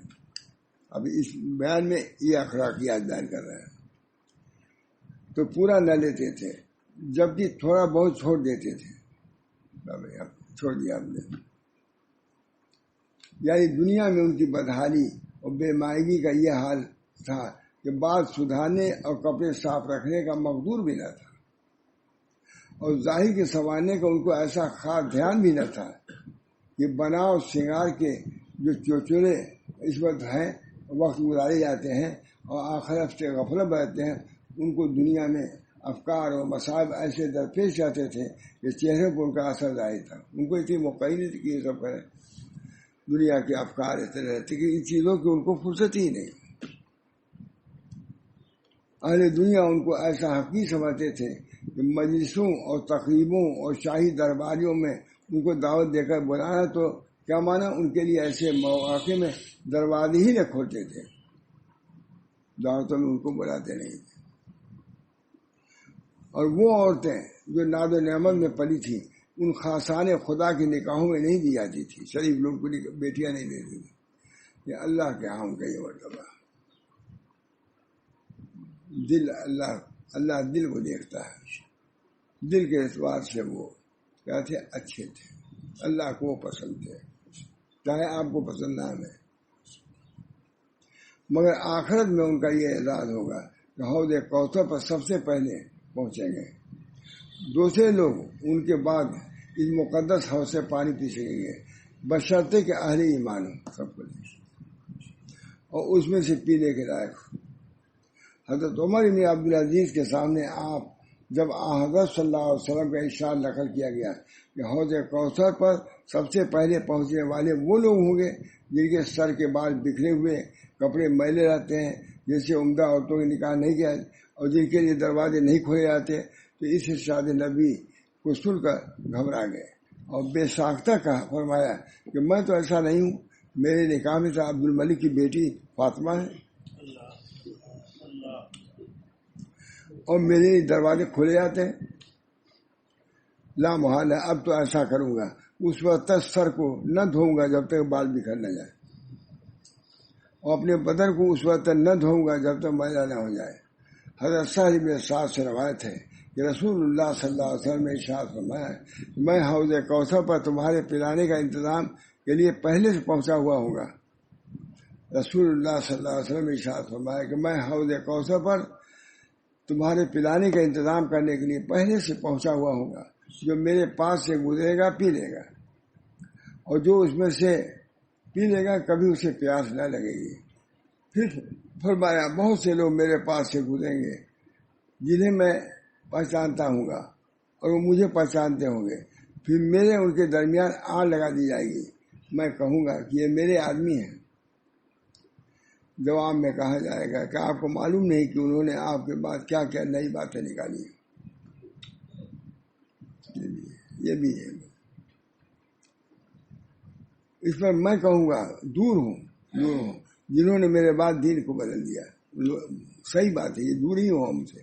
اب اس بیان میں یہ اخلاقیات بیان کر رہے ہیں. تو پورا نہ لیتے تھے جبکہ تھوڑا بہت چھوڑ دیتے تھے. چھوڑ دیا ہم نے. یعنی دنیا میں ان کی بدحالی اور بے مائگی کا یہ حال تھا کہ بات سدھارنے اور کپڑے صاف رکھنے کا مقدور بھی نہ تھا، اور ظاہر کے سنوارنے کا ان کو ایسا خاص دھیان بھی نہ تھا کہ بنا اور سنگار کے جو چوچلے اس وقت ہیں وقت گزارے جاتے ہیں اور آخر ہفتے غفلت برتتے ہیں. ان کو دنیا میں افکار اور مصائب ایسے درپیش آتے تھے کہ چہرے پر ان کا اثر ظاہر تھا. ان کو اتنی موقع نہیں تھی کہ یہ سب کریں. دنیا کے افکار اتنے رہتے کہ ان چیزوں کی ان کو فرصت ہی نہیں. اہل دنیا ان کو ایسا حقیقی سمجھتے تھے کہ مجلسوں اور تقریبوں اور شاہی درباریوں میں ان کو دعوت دے کر بلانا تو کیا مانا، ان کے لیے ایسے مواقع میں دروازے ہی نہ کھولتے تھے، دعوتوں میں ان کو بلاتے نہیں تھے. اور وہ عورتیں جو ناز و نعمت میں پلی تھیں ان خاصان خدا کی نکاحوں میں نہیں دی جاتی تھی، شریف لوگ کو بیٹیاں نہیں دیتی تھی. یہ اللہ کے ہاں کا یہ مرتبہ. دل اللہ دل کو دیکھتا ہے، دل کے اعتبار سے وہ کیا تھے، اچھے تھے، اللہ کو پسند تھے، چاہے آپ کو پسند نہ آئے. مگر آخرت میں ان کا یہ اعزاز ہوگا کہ حوض کوثر پر سب سے پہلے پہنچیں گے. دوسرے لوگ ان کے بعد اس مقدس حوض سے پانی پی سکیں گے بشرطے کہ اہل ایمان ہو سب کو اور اس میں سے پینے کے لائق ہو. حضرت عمر بن عبدالعزیز کے سامنے آپ جب حضرت صلی اللہ علیہ وسلم کا ارشاد نقل کیا گیا کہ حوض کوثر پر سب سے پہلے پہنچنے والے وہ لوگ ہوں گے جن کے سر کے بال بکھرے ہوئے، کپڑے میلے رہتے ہیں، جن سے عمدہ عورتوں کے نکاح نہیں کیا اور جن کے لیے دروازے نہیں کھولے جاتے، تو اس ارشاد نبی کو سن کر گھبرا گئے اور بے ساختہ کہا فرمایا کہ میں تو ایسا نہیں ہوں، میرے نکاح میں تو عبد الملک کی بیٹی فاطمہ ہے اور میرے دروازے کھلے جاتے ہیں. لا محال ہے، اب تو ایسا کروں گا، اس وقت تک سر کو نہ دھوؤں گا جب تک بال بکھر نہ جائے، اور اپنے بدن کو اس وقت تک نہ دھوؤں گا جب تک میلا نہ ہو جائے. حضرت سہل بن سعد سے روایت ہے کہ رسول اللہ صلی اللہ علیہ وسلم نے ارشاد فرمایا میں حوض کوثر پر تمہارے پلانے کا انتظام کے لیے پہلے سے پہنچا ہوا ہوں گا. رسول اللہ صلی اللہ علیہ وسلم نے ارشاد فرمایا کہ میں حوض کوثر پر تمہارے پلانے کا انتظام کرنے کے لیے پہلے سے پہنچا ہوا ہوں گا. جو میرے پاس سے گزرے گا پی لے گا، اور جو اس میں سے پی لے گا کبھی اسے پیاس نہ لگے گی. پھر فرمایا بہت سے لوگ میرے پاس سے گزریں گے جنہیں میں پہچانتا ہوں گا اور وہ مجھے پہچانتے ہوں گے. پھر میرے ان کے درمیان آگ لگا دی جائے گی، میں کہوں گا کہ یہ میرے آدمی ہیں. جواب میں کہا جائے گا کہ آپ کو معلوم نہیں کہ انہوں نے آپ کے بعد کیا کیا نئی باتیں نکالی. یہ بھی ہے. اس پر میں کہوں گا دور ہوں جنہوں نے میرے بعد دین کو بدل دیا. صحیح بات ہے، یہ دور ہی ہو ہم سے.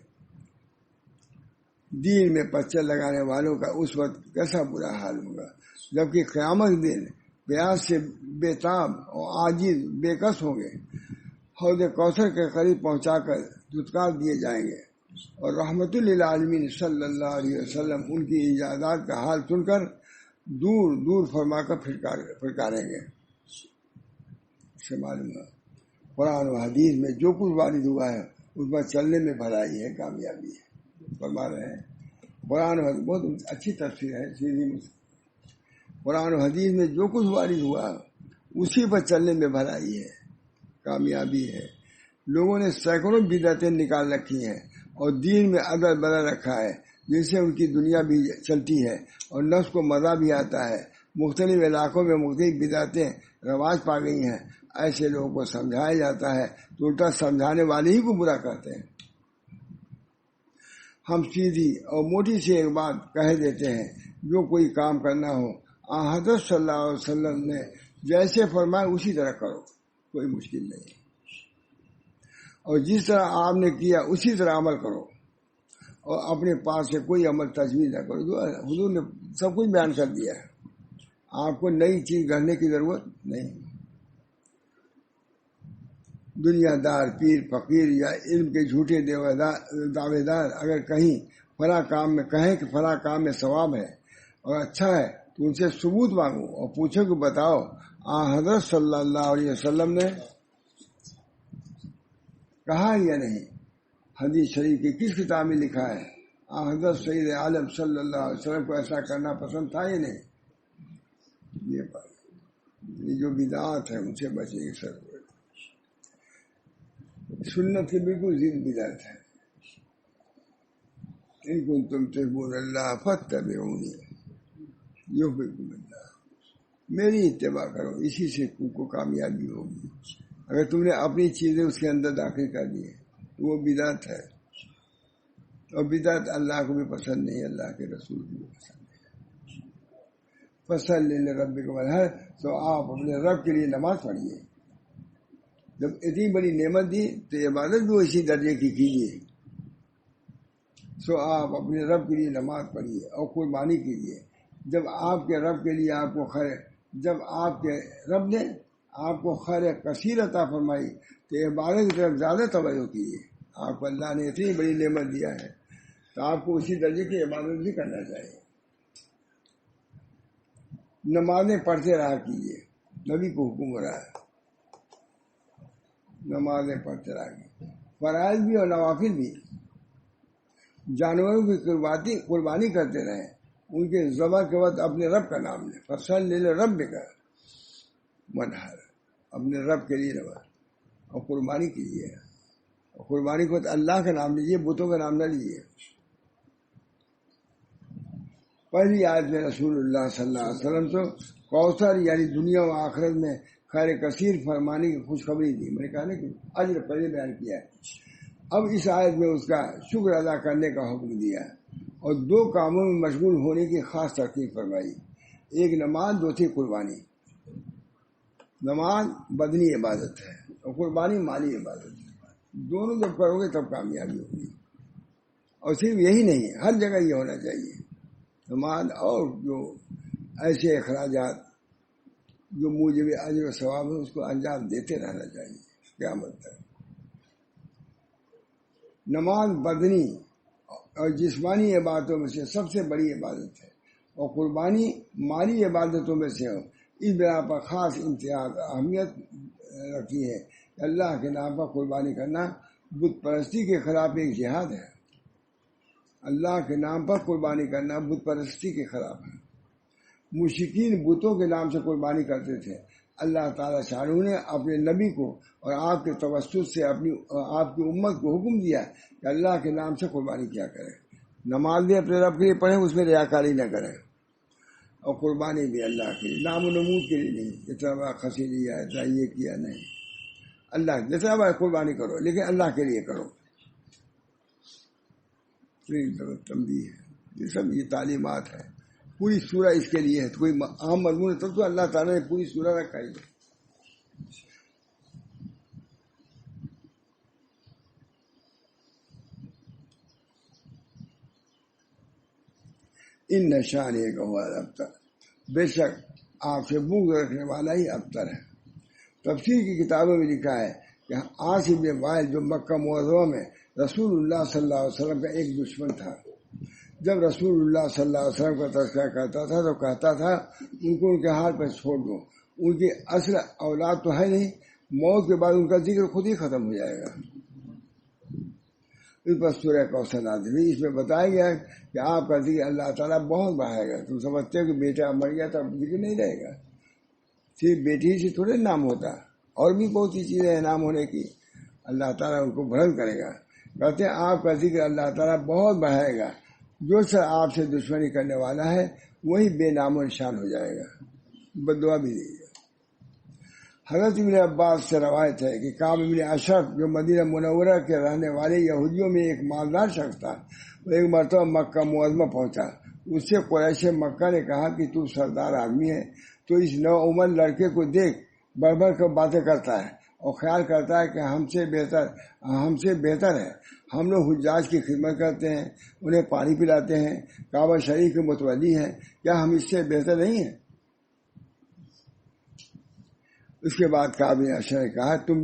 دین میں پچھر لگانے والوں کا اس وقت کیسا برا حال ہوگا جبکہ قیامت دن پیاس سے بےتاب اور عاجز بے کس ہوں گے. حوض کوثر کے قریب پہنچا کر دھتکار دیے جائیں گے اور رحمت للعالمین صلی اللہ علیہ وسلم ان کی ایجادات کا حال سن کر دور دور فرما کر پھٹکاریں گے. سے معلوم ہے قرآن و حدیث میں جو کچھ وارد ہوا ہے اس پر چلنے میں بھلائی ہے، کامیابی ہے. فرما رہے ہیں قرآن و حدیث بہت اچھی تفسیر ہے سیدھی. قرآن و حدیث میں جو کچھ وارد ہوا اسی پر چلنے میں بھلائی ہے، کامیابی ہے. لوگوں نے سینکڑوں بدعتیں نکال رکھی ہیں اور دین میں عدل بدل رکھا ہے جن سے ان کی دنیا بھی چلتی ہے اور نفس کو مزہ بھی آتا ہے. مختلف علاقوں میں مختلف بدعتیں رواج پا گئی ہیں. ایسے لوگوں کو سمجھایا جاتا ہے تو الٹا سمجھانے والے ہی کو برا کرتے ہیں. ہم سیدھی اور موٹی سی ایک بات کہہ دیتے ہیں، جو کوئی کام کرنا ہو حضرت صلی اللہ علیہ وسلم نے جیسے فرمایا اسی طرح کرو، کوئی مشکل نہیں. اور جس طرح آپ نے کیا اسی طرح عمل کرو اور اپنے پاس سے کوئی عمل تجویز نہ کرو. جو حضور نے سب کچھ بیان کر دیا ہے، آپ کو نئی چیز گھڑنے کی ضرورت نہیں. دنیا دار پیر فقیر یا علم کے جھوٹے دعوے دار اگر کہیں فلاں کام میں کہیں کہ فلاں کام میں ثواب ہے اور اچھا ہے تو ان سے ثبوت مانگو اور پوچھو کہ بتاؤ حضرت صلی اللہ علیہ وسلم نے کہا یا نہیں. حدیث شریف کی کس کتاب میں لکھا ہے حضرت سید عالم صلی اللہ علیہ وسلم کو ایسا کرنا پسند تھا یا نہیں. یہ جو بدعات ہے ان سے بچے گی. سر سنت کی بالکل ضد بدعت ہے. ان کو تم تحبون اللہ فتبعونی یحببکم اللہ. میری اتباع کرو، اسی سے تم کو کامیابی ہوگی۔ اگر تم نے اپنی چیزیں اس کے اندر داخل کر دی تو وہ بدعت ہے، اور بدعت اللہ کو بھی پسند نہیں، اللہ کے رسول کو بھی پسند نہیں۔ فصل لربک وانحر، تو آپ اپنے رب کے لیے نماز پڑھیے۔ جب اتنی بڑی نعمت دی تو عبادت بھی اسی درجے کی کیجیے۔ سو آپ اپنے رب کے لیے نماز پڑھیے اور قربانی کیجیے۔ جب آپ کے رب کے لیے آپ کو خیر، جب آپ کے رب نے آپ کو خیر کثیر عطا فرمائی تو عبادت کی طرف زیادہ توجہ کیجیے۔ آپ کو اللہ نے اتنی بڑی نعمت دیا ہے تو آپ کو اسی درجے کی عبادت بھی کرنا چاہیے۔ نمازیں پڑھتے رہا کیجیے، نبی کو حکم ہو رہا ہے، نمازیں پڑھتے رہا کیجیے، فرائض بھی اور نوافل بھی۔ جانوروں کی قربانی کرتے رہیں، ان کے ذبح کے وقت اپنے رب کا نام لیں۔ فصل لربک وانحر، اپنے رب کے لیے نماز اور قربانی کیجیے، اور قربانی کو اللہ کا نام لیجیے، بتوں کا نام نہ لیجیے۔ پہلی آیت میں رسول اللہ صلی اللہ علیہ وسلم سے کوثر یعنی دنیا و آخرت میں خیر کثیر فرمانے کی خوشخبری دی، میں نے کہا نا کہ اجر پہلے بیان کیا ہے۔ اب اس آیت میں اس کا شکر ادا کرنے کا حکم دیا اور دو کاموں میں مشغول ہونے کی خاص ترغیب فرمائی، ایک نماز، دوسری قربانی۔ نماز بدنی عبادت ہے اور قربانی مالی عبادت ہے، دونوں جب کرو گے تب کامیابی ہوگی۔ اور صرف یہی نہیں ہے، ہر جگہ یہ ہونا چاہیے، نماز اور جو ایسے اخراجات جو موجب اجر و ثواب ہے اس کو انجام دیتے رہنا چاہیے قیامت تک۔ نماز بدنی اور جسمانی عبادتوں میں سے سب سے بڑی عبادت ہے، اور قربانی مالی عبادتوں میں سے ہو۔ اس بنا پر خاص امتیاز اہمیت رکھتی ہے کہ اللہ کے نام پر قربانی کرنا بت پرستی کے خلاف ایک جہاد ہے۔ اللہ کے نام پر قربانی کرنا بت پرستی کے خلاف ہے۔ مشرکین بتوں کے نام سے قربانی کرتے تھے، اللہ تعالیٰ شاہ نے اپنے نبی کو اور آپ کے توسط سے آپ کی امت کو حکم دیا کہ اللہ کے نام سے قربانی کیا کرے۔ نماز بھی اپنے رب کے لیے پڑھیں، اس میں ریاکاری نہ کریں، اور قربانی بھی اللہ کے لیے، نام و نمود کے لیے نہیں، اتنا بڑا خسی لیا، اتنا یہ کیا، نہیں۔ اللہ جتنا بڑا قربانی کرو لیکن اللہ کے لیے کرو۔ تنبیہ ہے، یہ سب یہ تعلیمات ہے، پوری سورہ اس کے لیے ہے۔ کوئی عام مضمون ہے تب تو اللہ تعالیٰ نے پوری سورہ رکھا ہے۔ ان نشان ایک ابتر، بے شک آپ سے بغض رکھنے والا ہی ابتر ہے۔ تفسیر کی کتابوں میں لکھا ہے کہ عاصم بن وائل جو مکہ معظمہ میں رسول اللہ صلی اللہ علیہ وسلم کا ایک دشمن تھا، جب رسول اللہ صلی اللہ علیہ وسلم کا تذکرہ کرتا تھا تو کہتا تھا ان کو ان کے حال پر چھوڑ دو، ان کی اصل اولاد تو ہے نہیں، موت کے بعد ان کا ذکر خود ہی ختم ہو جائے گا۔ اس پر سورہ کوثر نازل ہوئی، اس میں بتایا گیا کہ آپ کا ذکر اللہ تعالیٰ بہت بڑھائے گا۔ تم سمجھتے ہو کہ بیٹا مر گیا تو ذکر نہیں رہے گا، صرف بیٹی سے تھوڑے نام ہوتا، اور بھی بہت سی چیزیں ہیں نام ہونے کی، اللہ تعالیٰ ان کو بلند کرے گا۔ کہتے ہیں آپ کا ذکر اللہ تعالیٰ بہت بڑھائے گا، جو سر آپ سے دشمنی کرنے والا ہے وہی بے نام و نشان ہو جائے گا، بددعا بھی دے گا۔ حضرت ابن عباس سے روایت ہے کہ کعب بن اشرف جو مدینہ منورہ کے رہنے والے یہودیوں میں ایک مالدار شخص تھا، وہ ایک مرتبہ مکہ معظمہ پہنچا۔ اس سے قریش مکہ نے کہا کہ تو سردار آدمی ہے تو اس نوعمر لڑکے کو دیکھ، بڑھ بڑھ کر باتیں کرتا ہے اور خیال کرتا ہے کہ ہم سے بہتر ہے۔ ہم لوگ حجاج کی خدمت کرتے ہیں، انہیں پانی پلاتے ہیں، کعبہ شریف کے متولی ہیں، کیا ہم اس سے بہتر نہیں ہیں؟ اس کے بعد کعب بن اشرف نے کہا تم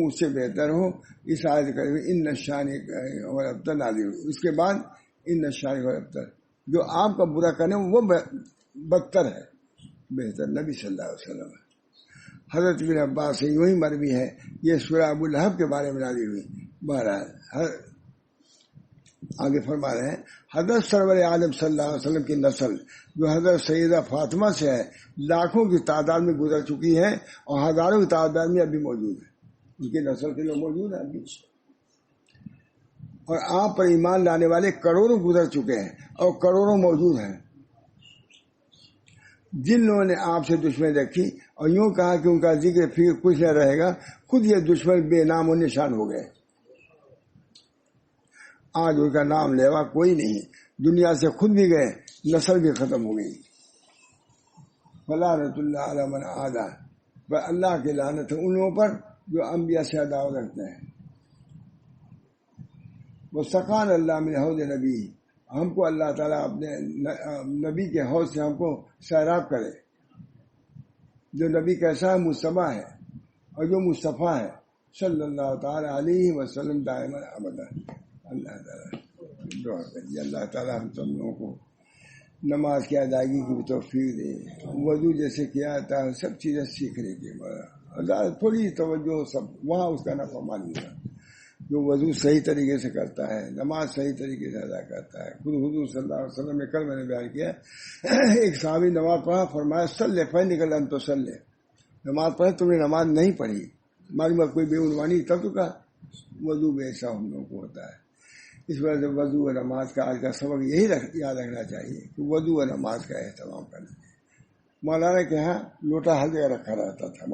اس سے بہتر ہو۔ اس آیت کریمہ ان نشان اور ابتر نازل ہوئی۔ اس کے بعد ان نشان اور ابتر، جو آپ کا برا کرنے وہ بدتر ہے، بہتر نبی صلی اللہ علیہ وسلم ہے۔ حضرت بن عباس سے یوں ہی مروی ہے، یہ سورہ ابو لہب کے بارے میں نازل ہوئی۔ بہرحال آگے فرما رہے ہیں حضرت سرور عالم صلی اللہ علیہ وسلم کی نسل جو حضرت سیدہ فاطمہ سے ہے، لاکھوں کی تعداد میں گزر چکی ہے اور ہزاروں کی تعداد میں ابھی موجود ہے۔ ان کی نسل کے لوگ موجود ہیں ابھی، اور آپ پر ایمان لانے والے کروڑوں گزر چکے ہیں اور کروڑوں موجود ہیں۔ جن لوگوں نے آپ سے دشمنی رکھی اور یوں کہا کہ ان کا ذکر فکر کچھ نہ رہے گا، خود یہ دشمن بے نام و نشان ہو گئے. آج ان کا نام لیوا کوئی نہیں، دنیا سے خود بھی گئے، نسل بھی ختم ہو گئی. فلعنۃ اللہ علی من عادہ، پر اللہ کی لعنت ہے ان لوگوں پر جو انبیاء سے عداوت رکھتے ہیں. وہ سقان اللہ من حوض نبی، ہم کو اللہ تعالیٰ اپنے نبی کے حوض سے ہم کو سیراب کرے. جو نبی کیسا ہے؟ مصطفیٰ ہے، اور جو مصطفیٰ ہے صلی اللہ تعالیٰ علیہ وسلم دائما ابدا. اللہ تعالیٰ دعا کریے اللہ تعالیٰ ہم سب لوگوں کو نماز کی ادائیگی کی بھی توفیق دے، وضو جیسے کیا جاتا ہے سب چیزیں سیکھنے کی، تھوڑی توجہ سب وہاں اس کا نفع معلوم ہے. جو وضو صحیح طریقے سے کرتا ہے، نماز صحیح طریقے سے ادا کرتا ہے. خود حضور صلی اللہ علیہ وسلم نے کل میں نے بیان کیا، ایک صحابی نماز پڑھا، فرمایا صلی فإنک لم تصلی، نماز پڑھے تم نے نماز نہیں پڑھی. معلوم ہے کوئی بے عنوانی، تب تو کا وضو میں ایسا ہم لوگوں کو ہوتا ہے. اس وجہ سے وضو و نماز کا آج کا سبق یہی یاد رکھنا چاہیے کہ وضو و نماز کا اہتمام کرنا چاہیے. مولانا کے ہاں لوٹا ہر جگہ رکھا رہتا تھا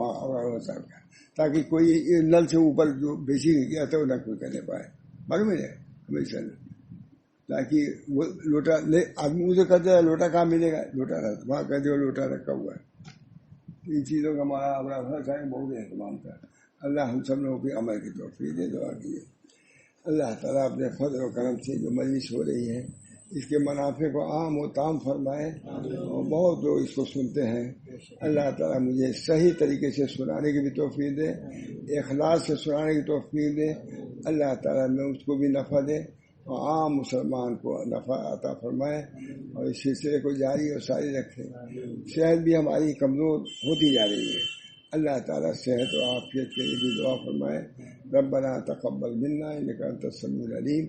صاحب کا، تاکہ کوئی نل سے اوپر جو بیچی گیا تھا وہ نہ کوئی کرنے پائے. معلوم ہے ہمیشہ، تاکہ وہ لوٹا آدمی اسے کہتے ہیں لوٹا کہاں ملے گا، لوٹا رہتا وہاں کہتے ہو لوٹا رکھا ہوا ہے. ان چیزوں کا ہمارا بہت اہتمام تھا. اللہ ہم سب لوگوں کی عمل کی توفیق دے. دعا کیجیے اللہ تعالیٰ اپنے فضل و کرم سے جو مجلس ہو رہی ہے اس کے منافع کو عام و تام فرمائے، اور بہت لوگ اس کو سنتے ہیں. اللہ تعالیٰ مجھے صحیح طریقے سے سنانے کی بھی توفیق دے، اخلاص سے سنانے کی توفیق دے. اللہ تعالیٰ میں اس کو بھی نفع دے اور عام مسلمان کو نفع عطا فرمائے، اور اس سلسلے کو جاری اور ساری رکھے. صحت بھی ہماری کمزور ہوتی جا رہی ہے، اللہ تعالیٰ صحت و عافیت کے لیے بھی دعا فرمائے. ربنا تقبل منا انک انت السمیع العلیم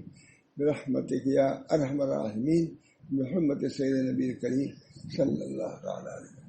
برحمتک یا ارحم الراحمین، بحرمت سید نبی کریم صلی اللہ تعالیٰ علیہ وسلم.